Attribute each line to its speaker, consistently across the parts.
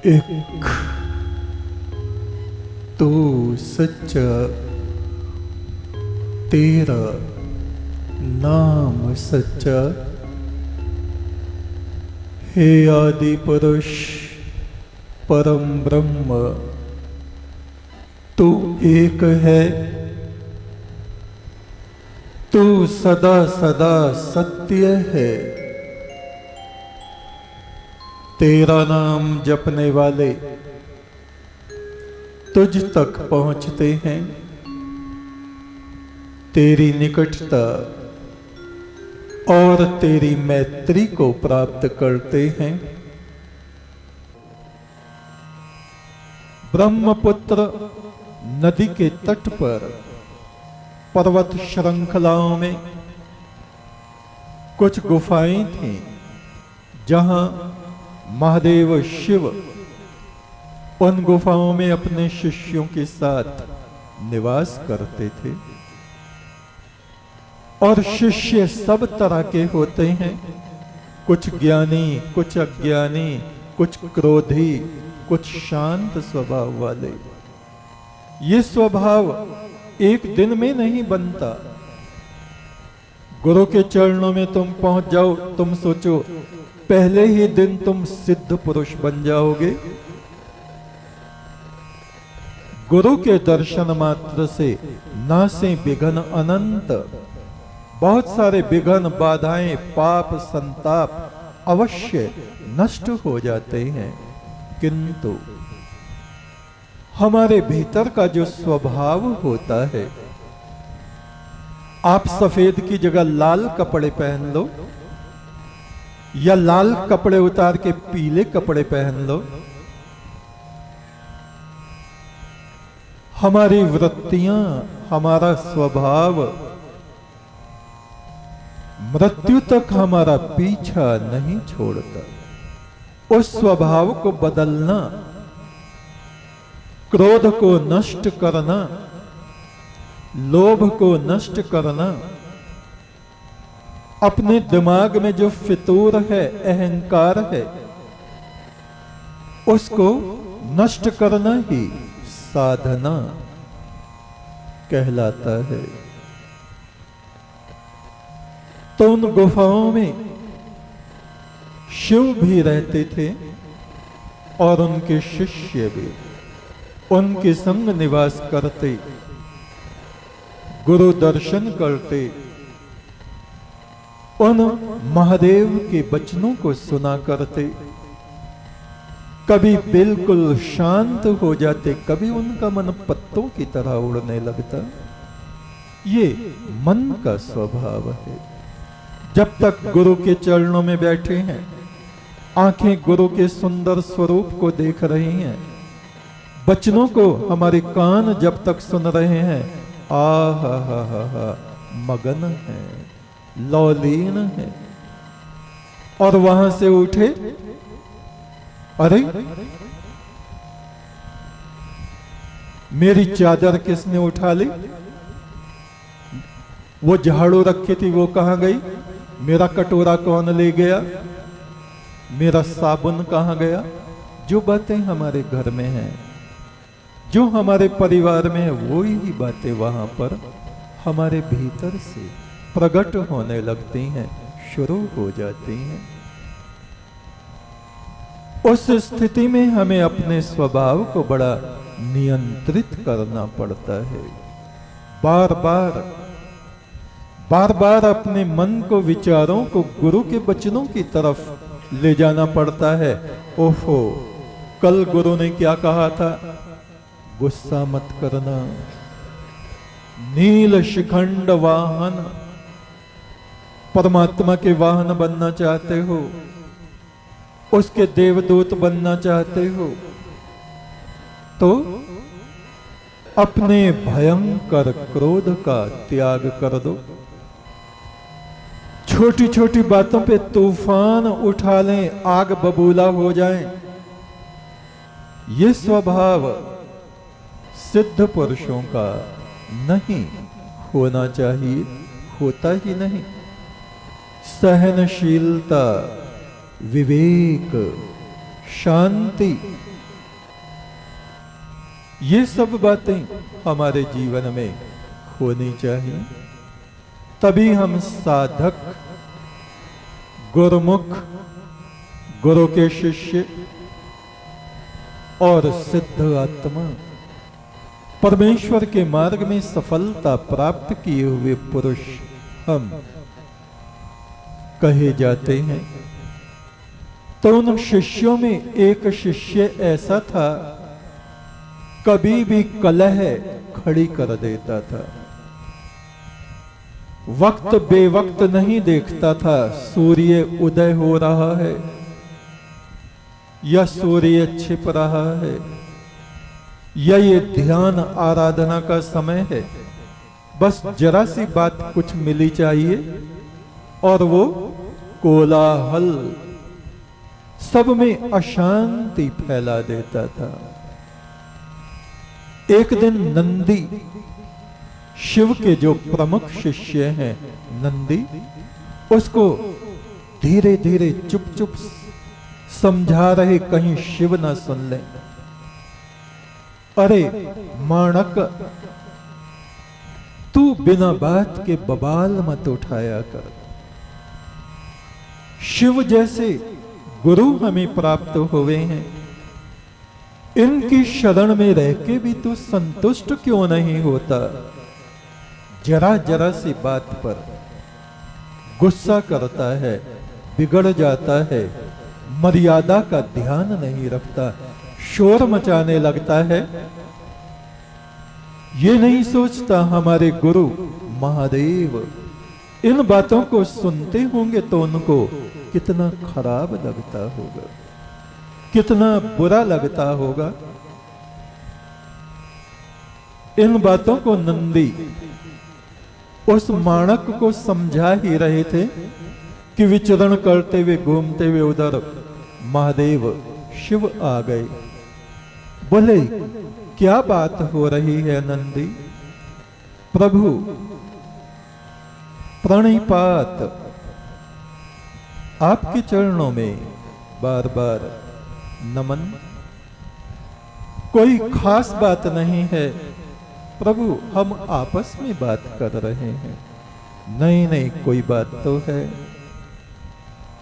Speaker 1: एक तू सच्चा, तेरा नाम सच्चा। हे आदि पुरुष परम ब्रह्म, तू एक है। तू सदा सदा सत्य है। तेरा नाम जपने वाले तुझ तक पहुंचते हैं। तेरी निकटता और तेरी मैत्री को प्राप्त करते हैं। ब्रह्मपुत्र नदी के तट पर पर्वत श्रृंखलाओं में कुछ गुफाएं थीं, जहां महादेव शिव उन गुफाओं में अपने शिष्यों के साथ निवास करते थे। और शिष्य सब तरह के होते हैं, कुछ ज्ञानी, कुछ अज्ञानी, कुछ क्रोधी, कुछ शांत स्वभाव वाले। ये स्वभाव एक दिन में नहीं बनता। गुरु के चरणों में तुम पहुंच जाओ, तुम सोचो पहले ही दिन तुम सिद्ध पुरुष बन जाओगे। गुरु के दर्शन मात्र से नासे विघ्न अनंत। बहुत सारे विघ्न, बाधाएं, पाप, संताप अवश्य नष्ट हो जाते हैं, किंतु हमारे भीतर का जो स्वभाव होता है, आप सफेद की जगह लाल कपड़े पहन लो या लाल कपड़े उतार के पीले कपड़े पहन लो, हमारी वृत्तियां, हमारा स्वभाव मृत्यु तक हमारा पीछा नहीं छोड़ता। उस स्वभाव को बदलना, क्रोध को नष्ट करना, लोभ को नष्ट करना, अपने दिमाग में जो फितूर है, अहंकार है, उसको नष्ट करना ही साधना कहलाता है। तो उन गुफाओं में शिव भी रहते थे और उनके शिष्य भी उनके संग निवास करते, गुरु दर्शन करते, उन महादेव के वचनों को सुना करते। कभी बिल्कुल शांत हो जाते, कभी उनका मन पत्तों की तरह उड़ने लगता। ये मन का स्वभाव है। जब तक गुरु के चरणों में बैठे हैं, आंखें गुरु के सुंदर स्वरूप को देख रही हैं, वचनों को हमारे कान जब तक सुन रहे हैं, हा मगन है, लौलीन है। और वहां से उठे, अरे मेरी चादर किसने उठा ली? वो झाड़ू रखी थी, वो कहां गई? मेरा कटोरा कौन ले गया? मेरा साबुन कहां गया? जो बातें हमारे घर में हैं, जो हमारे परिवार में है, वो ही बातें वहां पर हमारे भीतर से प्रकट होने लगती हैं, शुरू हो जाती हैं। उस स्थिति में हमें अपने स्वभाव को बड़ा नियंत्रित करना पड़ता है। बार बार अपने मन को, विचारों को गुरु के वचनों की तरफ ले जाना पड़ता है। ओहो, कल गुरु ने क्या कहा था? गुस्सा मत करना, नील शिखंड वाहन। परमात्मा के वाहन बनना चाहते हो, उसके देवदूत बनना चाहते हो, तो अपने भयंकर क्रोध का त्याग कर दो। छोटी छोटी बातों पे तूफान उठा लें, आग बबूला हो जाएं। ये स्वभाव सिद्ध पुरुषों का नहीं होना चाहिए, होता ही नहीं। सहनशीलता, विवेक, शांति, ये सब बातें हमारे जीवन में होनी चाहिए। तभी हम साधक, गुरुमुख, गुरु के शिष्य और सिद्ध आत्मा, परमेश्वर के मार्ग में सफलता प्राप्त किए हुए पुरुष हम कहे जाते हैं। तो उन शिष्यों में एक शिष्य ऐसा था, कभी भी कलह खड़ी कर देता था, वक्त बेवक्त नहीं देखता था सूर्य उदय हो रहा है या सूर्य छिप रहा है या ये ध्यान आराधना का समय है। बस जरा सी बात कुछ मिली चाहिए और वो कोलाहल, सब में अशांति फैला देता था। एक दिन नंदी, शिव के जो प्रमुख शिष्य हैं नंदी, उसको धीरे धीरे चुप चुप समझा रहे, कहीं शिव ना सुन ले। अरे माणक, तू बिना बात के बवाल मत उठाया कर। शिव जैसे गुरु हमें प्राप्त हुए हैं, इनकी शरण में रह के भी तू संतुष्ट क्यों नहीं होता? जरा जरा सी बात पर गुस्सा करता है, बिगड़ जाता है, मर्यादा का ध्यान नहीं रखता, शोर मचाने लगता है। ये नहीं सोचता हमारे गुरु महादेव इन बातों को सुनते होंगे तो उनको कितना खराब लगता होगा, कितना बुरा लगता होगा। इन बातों को नंदी उस माणक को समझा ही रहे थे कि विचरण करते हुए, घूमते हुए उधर महादेव शिव आ गए। बोले, क्या बात हो रही है नंदी? प्रभु प्रणिपात, आपके चरणों में बार बार नमन। कोई खास बात नहीं है प्रभु, हम आपस में बात कर रहे हैं। नहीं नहीं, कोई बात तो है।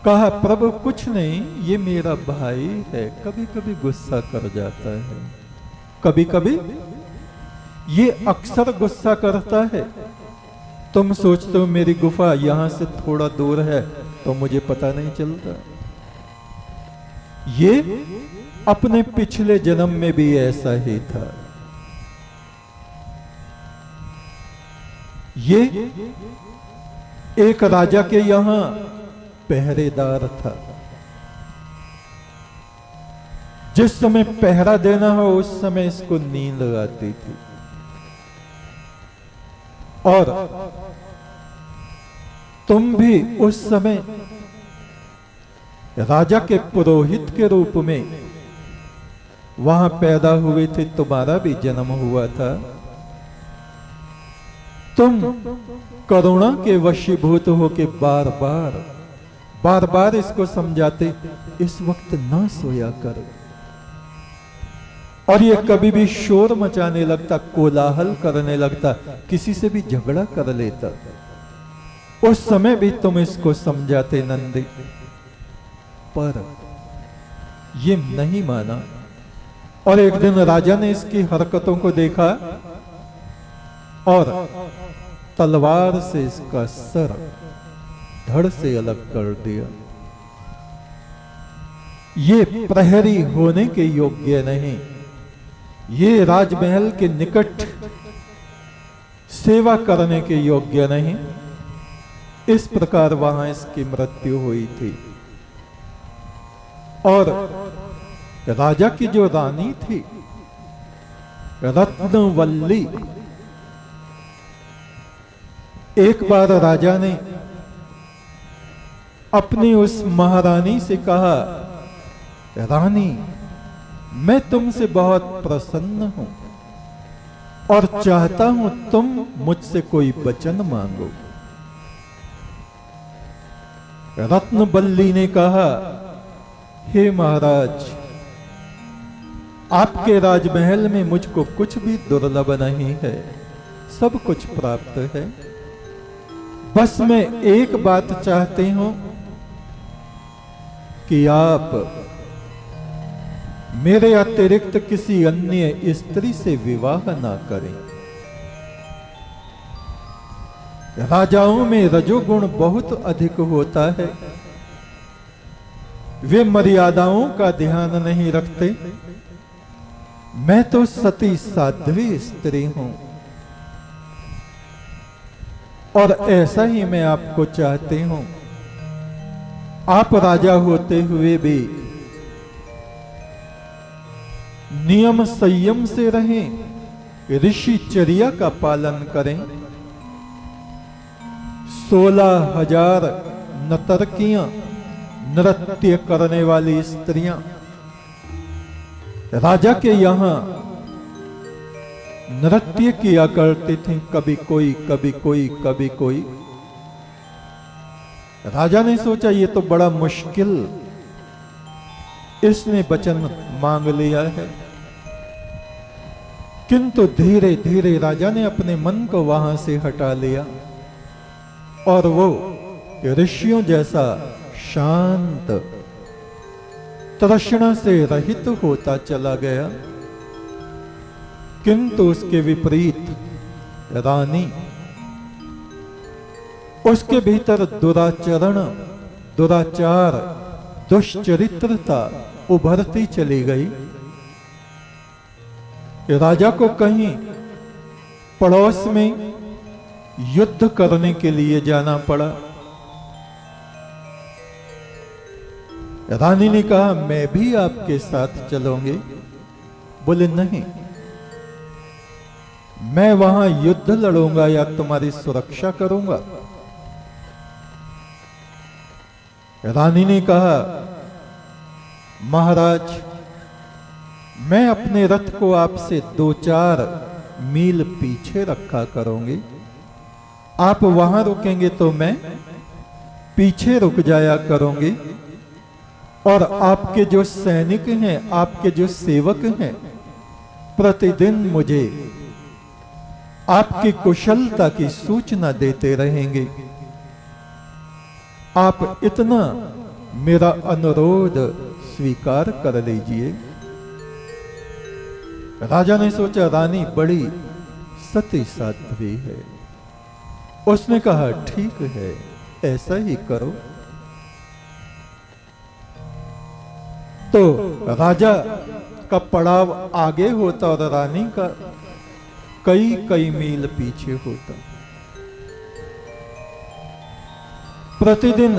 Speaker 1: कहा, प्रभु कुछ नहीं, ये मेरा भाई है, कभी कभी गुस्सा कर जाता है, कभी कभी ये अक्सर गुस्सा करता है। तुम सोचते हो मेरी गुफा यहां से थोड़ा दूर है तो मुझे पता नहीं चलता। ये अपने पिछले जन्म में भी ऐसा ही था। ये एक राजा के यहां पहरेदार था। जिस समय पहरा देना हो उस समय इसको नींद आती थी और तुम भी उस समय राजा के पुरोहित के रूप में वहां पैदा हुए थे, तुम्हारा भी जन्म हुआ था। तुम करुणा के वशीभूत होके बार बार इसको समझाते, इस वक्त ना सोया कर। और ये कभी भी शोर मचाने लगता, कोलाहल करने लगता, किसी से भी झगड़ा कर लेता। उस समय भी तुम इसको समझाते नंदी, पर ये नहीं माना। और एक दिन राजा ने इसकी हरकतों को देखा और तलवार से इसका सर धड़ से अलग कर दिया। ये प्रहरी होने के योग्य नहीं, ये राजमहल के निकट सेवा करने के योग्य नहीं। इस प्रकार वहां इसकी मृत्यु हुई थी। और राजा की जो रानी थी रत्नवल्ली, एक बार राजा ने अपनी उस महारानी से कहा, रानी मैं तुमसे बहुत प्रसन्न हूं और चाहता हूं तुम मुझसे कोई वचन मांगो। रत्नवल्ली ने कहा, हे महाराज, आपके राजमहल में मुझको कुछ भी दुर्लभ नहीं है, सब कुछ प्राप्त है। बस मैं एक बात चाहती हूं कि आप मेरे अतिरिक्त किसी अन्य स्त्री से विवाह ना करें। राजाओं में रजोगुण बहुत अधिक होता है, वे मर्यादाओं का ध्यान नहीं रखते। मैं तो सती साध्वी स्त्री हूं और ऐसा ही मैं आपको चाहती हूं। आप राजा होते हुए भी नियम संयम से रहें, ऋषिचर्या का पालन करें। 16,000 नर्तकियां, नृत्य करने वाली स्त्रियां राजा के यहां नृत्य किया करती थीं, कभी कोई कभी कोई कभी कोई। राजा ने सोचा ये तो बड़ा मुश्किल, इसने वचन मांग लिया है। किंतु धीरे धीरे राजा ने अपने मन को वहां से हटा लिया और वो ऋषियों जैसा शांत, तृष्णा से रहित होता चला गया। किंतु उसके विपरीत रानी, उसके भीतर दुराचरण, दुराचार, दुश्चरित्रता उभरती चली गई। राजा को कहीं पड़ोस में युद्ध करने के लिए जाना पड़ा। रानी ने कहा मैं भी आपके साथ चलूंगी। बोले नहीं, मैं वहां युद्ध लड़ूंगा या तुम्हारी सुरक्षा करूंगा। रानी ने कहा महाराज, मैं अपने रथ को आपसे 2-4 मील पीछे रखा करूंगी। आप वहां रुकेंगे तो मैं पीछे रुक जाया करूंगी। और आपके जो सैनिक हैं, आपके जो सेवक हैं, प्रतिदिन मुझे आपकी कुशलता की सूचना देते रहेंगे। आप इतना मेरा अनुरोध स्वीकार कर लीजिए। राजा ने सोचा रानी बड़ी सती साध्वी है। उसने कहा ठीक है, ऐसा ही करो। तो राजा का पड़ाव आगे होता और रानी का कई कई मील पीछे होता। प्रतिदिन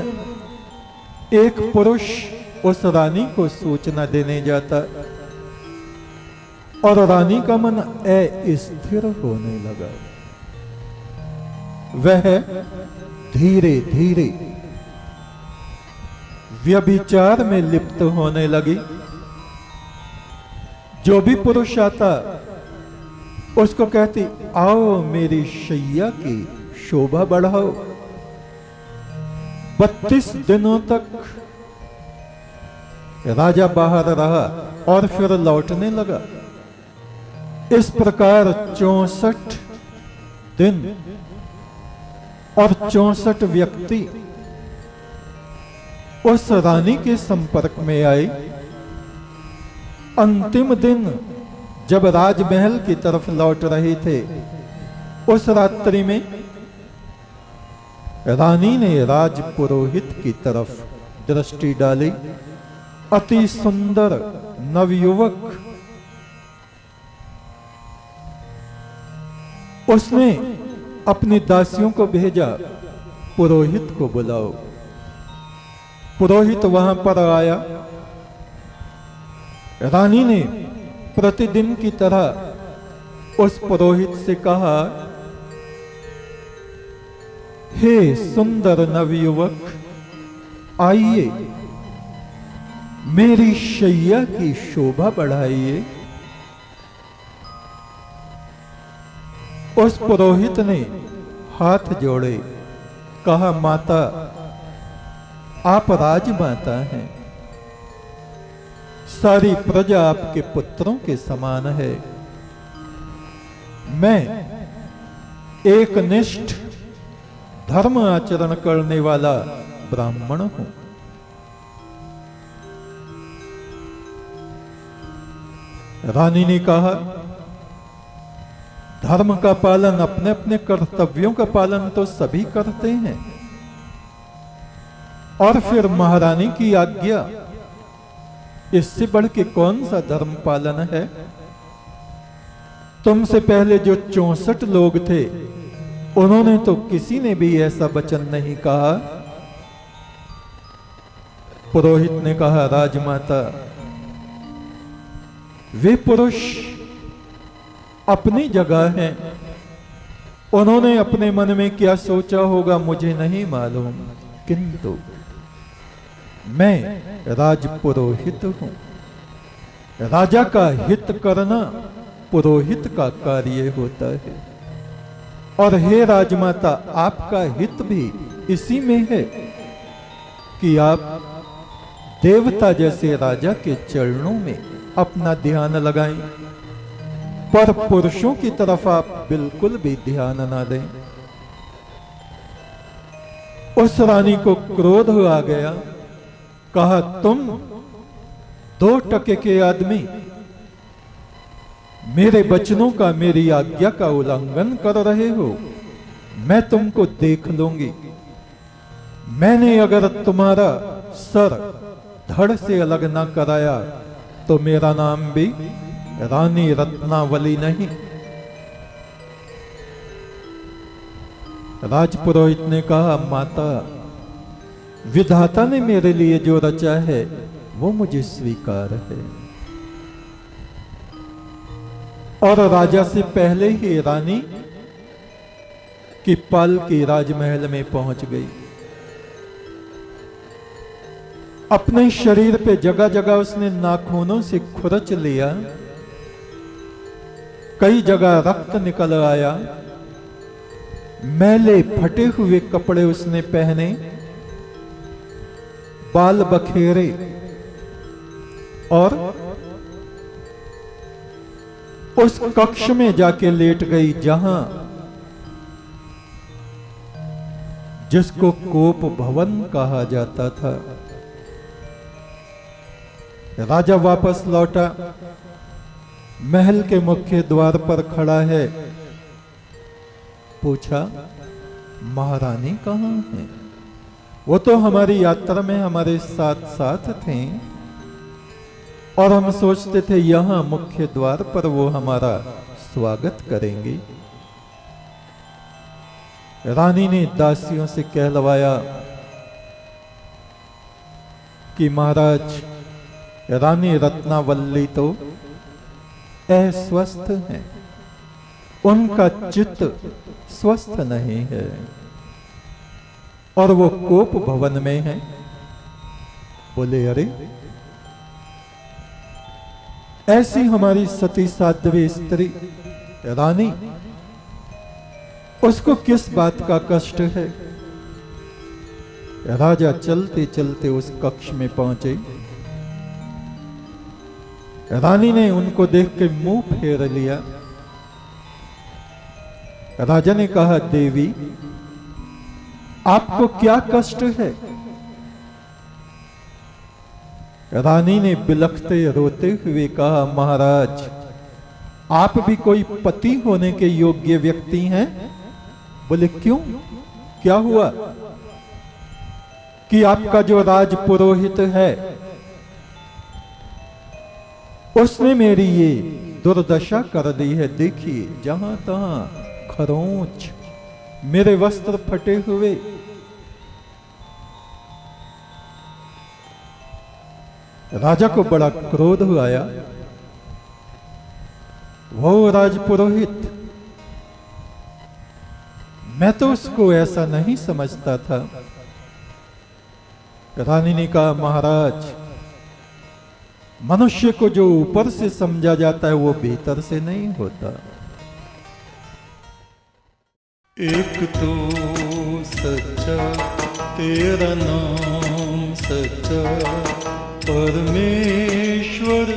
Speaker 1: एक पुरुष उस रानी को सूचना देने जाता और रानी का मन अस्थिर होने लगा। वह धीरे धीरे व्यभिचार में लिप्त होने लगी। जो भी पुरुष आता उसको कहती आओ मेरी शैया की शोभा बढ़ाओ। 32 दिनों तक राजा बाहर रहा और फिर लौटने लगा। इस प्रकार 64 दिन और 64 व्यक्ति उस रानी के संपर्क में आए। अंतिम दिन जब राजमहल की तरफ लौट रहे थे, उस रात्रि में रानी ने राजपुरोहित की तरफ दृष्टि डाली। अति सुंदर नवयुवक, उसने अपनी दासियों को भेजा पुरोहित को बुलाओ। पुरोहित वहां पर आया। रानी ने प्रतिदिन की तरह उस पुरोहित से कहा हे सुंदर नवयुवक, आइए मेरी शैया की शोभा बढ़ाइए। उस पुरोहित ने हाथ जोड़े, कहा माता आप राजमाता हैं, सारी प्रजा आपके पुत्रों के समान है। मैं एक निष्ठ धर्म आचरण करने वाला ब्राह्मण हूं। रानी ने कहा, धर्म का पालन, अपने अपने कर्तव्यों का पालन तो सभी करते हैं, और फिर महारानी की आज्ञा, इससे बढ़ के कौन सा धर्म पालन है? तुमसे पहले जो 64 लोग थे, उन्होंने तो किसी ने भी ऐसा वचन नहीं कहा। पुरोहित ने कहा, राजमाता, वे पुरुष अपनी जगह हैं, उन्होंने अपने मन में क्या सोचा होगा मुझे नहीं मालूम, किंतु मैं राजपुरोहित हूं। राजा का हित करना पुरोहित का कार्य होता है। और हे राजमाता, आपका हित भी इसी में है कि आप देवता जैसे राजा के चरणों में अपना ध्यान लगाएं, पर पुरुषों की तरफ आप बिल्कुल भी ध्यान ना दें। उस रानी को क्रोध आ गया। कहा, तुम 2 टके के आदमी मेरे वचनों का, मेरी आज्ञा का उल्लंघन कर रहे हो, मैं तुमको देख लूंगी। मैंने अगर तुम्हारा सर धड़ से अलग ना कराया तो मेरा नाम भी रानी रत्नावली नहीं। राजपुरोहित ने कहा, माता, विधाता ने मेरे लिए जो रचा है वो मुझे स्वीकार है। और राजा से पहले ही रानी की पालकी राजमहल में पहुंच गई। अपने शरीर पे जगह जगह उसने नाखूनों से खुरच लिया, कई जगह रक्त निकल आया, मैले फटे हुए कपड़े उसने पहने, बाल बखेरे, और उस कक्ष में जाके लेट गई जहां जिसको कोप भवन कहा जाता था। राजा वापस लौटा, महल के मुख्य द्वार पर खड़ा है। पूछा, महारानी कहाँ है? वो तो हमारी यात्रा में हमारे साथ साथ थे और हम सोचते थे यहां मुख्य द्वार पर वो हमारा स्वागत करेंगी। रानी ने दासियों से कहलवाया कि महाराज, रानी रत्नावली तो अस्वस्थ हैं, उनका चित्त स्वस्थ नहीं है और वो कोप भवन में है। बोले, अरे ऐसी हमारी सती साध्वी स्त्री रानी, उसको किस बात का कष्ट है? राजा चलते चलते उस कक्ष में पहुंचे। रानी ने उनको देख के मुंह फेर लिया। राजा ने कहा, देवी, आपको क्या कष्ट है? रानी ने बिलखते रोते हुए कहा, महाराज, आप भी कोई पति होने के योग्य व्यक्ति हैं? बोले, क्यों, क्या हुआ? कि आपका जो राजपुरोहित है उसने मेरी ये दुर्दशा कर दी है। देखिए, जहां तहां खरोंच, मेरे वस्त्र फटे हुए। राजा को बड़ा क्रोध आया। वो राजपुरोहित, मैं तो उसको ऐसा नहीं समझता था। रानी ने कहा, महाराज, मनुष्य को जो ऊपर से समझा जाता है वो भीतर से नहीं होता।
Speaker 2: एक तो सच्चा तेरा नाम सच्चा परमेश्वर ईश्वर